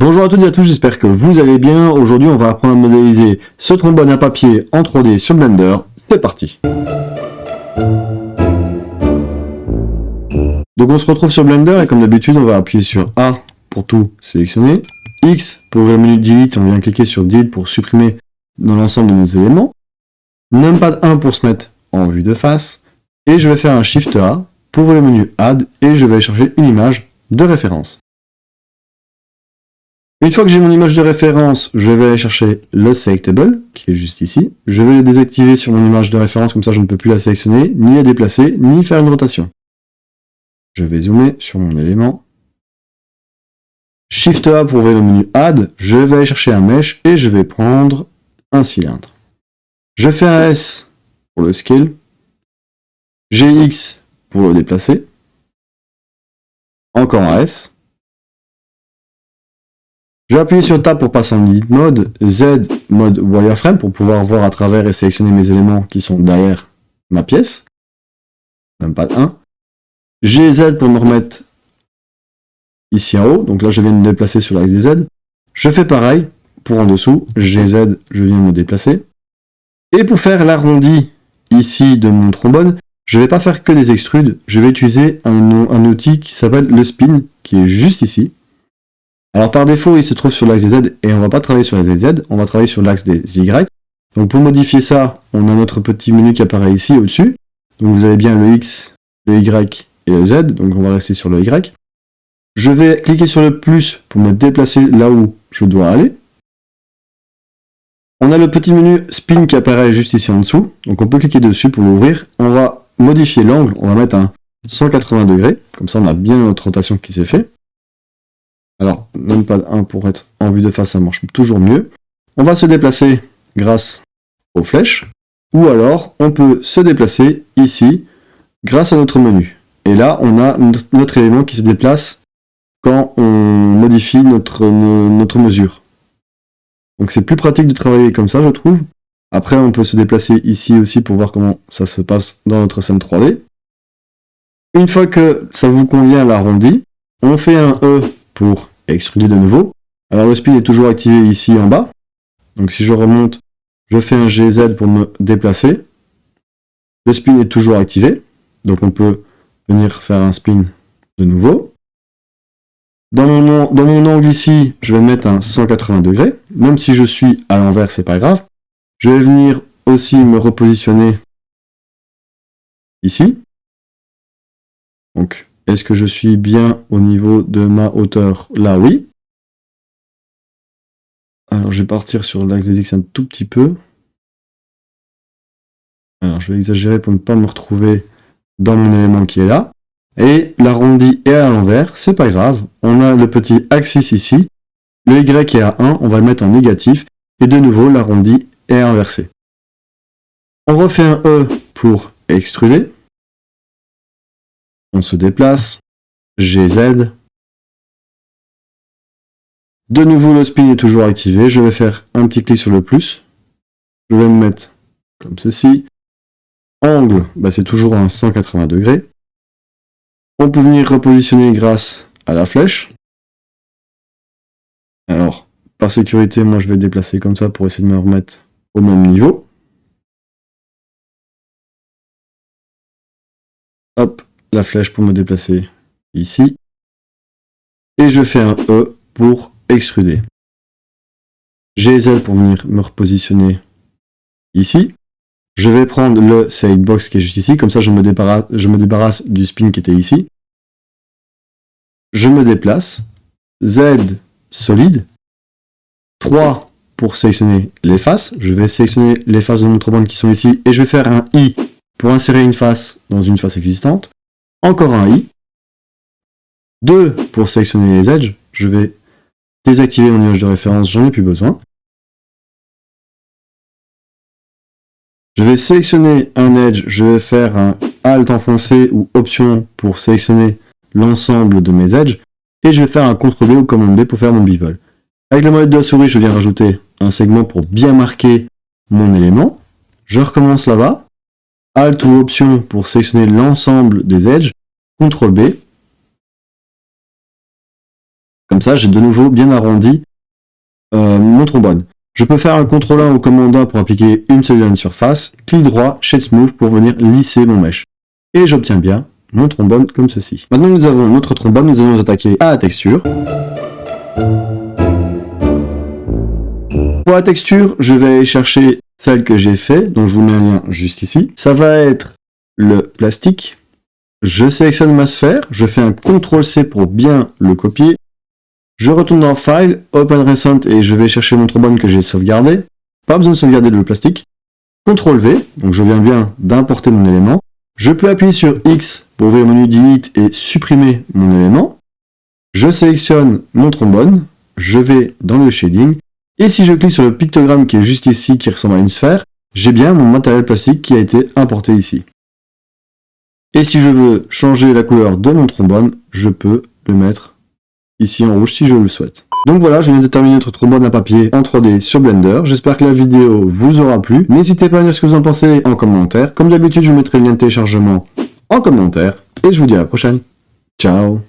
Bonjour à toutes et à tous, j'espère que vous allez bien. Aujourd'hui, on va apprendre à modéliser ce trombone à papier en 3D sur Blender. C'est parti. Donc on se retrouve sur Blender et comme d'habitude, on va appuyer sur A pour tout sélectionner. X pour ouvrir le menu Delete, on vient cliquer sur Delete pour supprimer dans l'ensemble de nos éléments. Numpad 1 pour se mettre en vue de face. Et je vais faire un Shift A pour ouvrir le menu Add et je vais chercher une image de référence. Une fois que j'ai mon image de référence, je vais aller chercher le Selectable, qui est juste ici. Je vais le désactiver sur mon image de référence, comme ça je ne peux plus la sélectionner, ni la déplacer, ni faire une rotation. Je vais zoomer sur mon élément. Shift A pour ouvrir le menu Add, je vais aller chercher un mesh et je vais prendre un cylindre. Je fais un S pour le scale, GX pour le déplacer, encore un S. Je vais appuyer sur Tab pour passer en Edit Mode, Z mode Wireframe pour pouvoir voir à travers et sélectionner mes éléments qui sont derrière ma pièce. Numpad 1. GZ pour me remettre ici en haut, donc là je viens de me déplacer sur l'axe des Z. Je fais pareil pour en dessous, GZ, je viens de me déplacer. Et pour faire l'arrondi ici de mon trombone, je ne vais pas faire que des extrudes, je vais utiliser un outil qui s'appelle le Spin, qui est juste ici. Alors par défaut, il se trouve sur l'axe des Z et on va pas travailler sur l'axe des Z, on va travailler sur l'axe des Y. Donc pour modifier ça, on a notre petit menu qui apparaît ici au-dessus. Donc vous avez bien le X, le Y et le Z, donc on va rester sur le Y. Je vais cliquer sur le plus pour me déplacer là où je dois aller. On a le petit menu Spin qui apparaît juste ici en dessous, donc on peut cliquer dessus pour l'ouvrir. On va modifier l'angle, on va mettre un 180 degrés, comme ça on a bien notre rotation qui s'est fait. Alors, Numpad 1 pour être en vue de face, ça marche toujours mieux. On va se déplacer grâce aux flèches, ou alors on peut se déplacer ici grâce à notre menu. Et là, on a notre élément qui se déplace quand on modifie notre mesure. Donc c'est plus pratique de travailler comme ça, je trouve. Après, on peut se déplacer ici aussi pour voir comment ça se passe dans notre scène 3D. Une fois que ça vous convient l'arrondi, on fait un E pour extruder de nouveau. Alors le spin est toujours activé ici en bas. Donc si je remonte, je fais un GZ pour me déplacer. Le spin est toujours activé. Donc on peut venir faire un spin de nouveau. Dans mon angle ici, je vais mettre un 180 degrés. Même si je suis à l'envers, c'est pas grave. Je vais venir aussi me repositionner ici. Donc est-ce que je suis bien au niveau de ma hauteur? Là, oui. Alors, je vais partir sur l'axe des X un tout petit peu. Alors, je vais exagérer pour ne pas me retrouver dans mon élément qui est là. Et l'arrondi est à l'envers, c'est pas grave. On a le petit axis ici. Le Y est à 1, on va le mettre en négatif. Et de nouveau, l'arrondi est inversé. On refait un E pour extruder. On se déplace, GZ. De nouveau, le spin est toujours activé. Je vais faire un petit clic sur le plus. Je vais me mettre comme ceci. Angle, c'est toujours un 180 degrés. On peut venir repositionner grâce à la flèche. Alors, par sécurité, moi je vais le déplacer comme ça pour essayer de me remettre au même niveau. Hop, la flèche pour me déplacer ici. Et je fais un E pour extruder. GZ pour venir me repositionner ici. Je vais prendre le Select Box qui est juste ici, comme ça je me débarrasse du spin qui était ici. Je me déplace. Z solide. 3 pour sélectionner les faces. Je vais sélectionner les faces de mon trombone qui sont ici et je vais faire un I pour insérer une face dans une face existante. Encore un I. 2 pour sélectionner les edges. Je vais désactiver mon image de référence, j'en ai plus besoin. Je vais sélectionner un edge, je vais faire un Alt enfoncé ou Option pour sélectionner l'ensemble de mes edges. Et je vais faire un CTRL B ou Command B pour faire mon bevel. Avec la molette de la souris, je viens rajouter un segment pour bien marquer mon élément. Je recommence là-bas. Alt ou Option pour sélectionner l'ensemble des edges. CTRL B. Comme ça, j'ai de nouveau bien arrondi mon trombone. Je peux faire un CTRL 1 ou commande 1 pour appliquer une seule surface, clic droit, Shade Smooth pour venir lisser mon mesh. Et j'obtiens bien mon trombone comme ceci. Maintenant nous avons notre trombone, nous allons nous attaquer à la texture. Pour la texture, je vais chercher celle que j'ai fait, dont je vous mets un lien juste ici. Ça va être le plastique. Je sélectionne ma sphère, je fais un CTRL-C pour bien le copier. Je retourne dans File, Open Recent et je vais chercher mon trombone que j'ai sauvegardé. Pas besoin de sauvegarder le plastique. CTRL-V, donc je viens bien d'importer mon élément. Je peux appuyer sur X pour ouvrir le menu Delete et supprimer mon élément. Je sélectionne mon trombone, je vais dans le shading. Et si je clique sur le pictogramme qui est juste ici, qui ressemble à une sphère, j'ai bien mon matériel plastique qui a été importé ici. Et si je veux changer la couleur de mon trombone, je peux le mettre ici en rouge si je le souhaite. Donc voilà, je viens de terminer notre trombone à papier en 3D sur Blender. J'espère que la vidéo vous aura plu. N'hésitez pas à dire ce que vous en pensez en commentaire. Comme d'habitude, je vous mettrai le lien de téléchargement en commentaire. Et je vous dis à la prochaine. Ciao!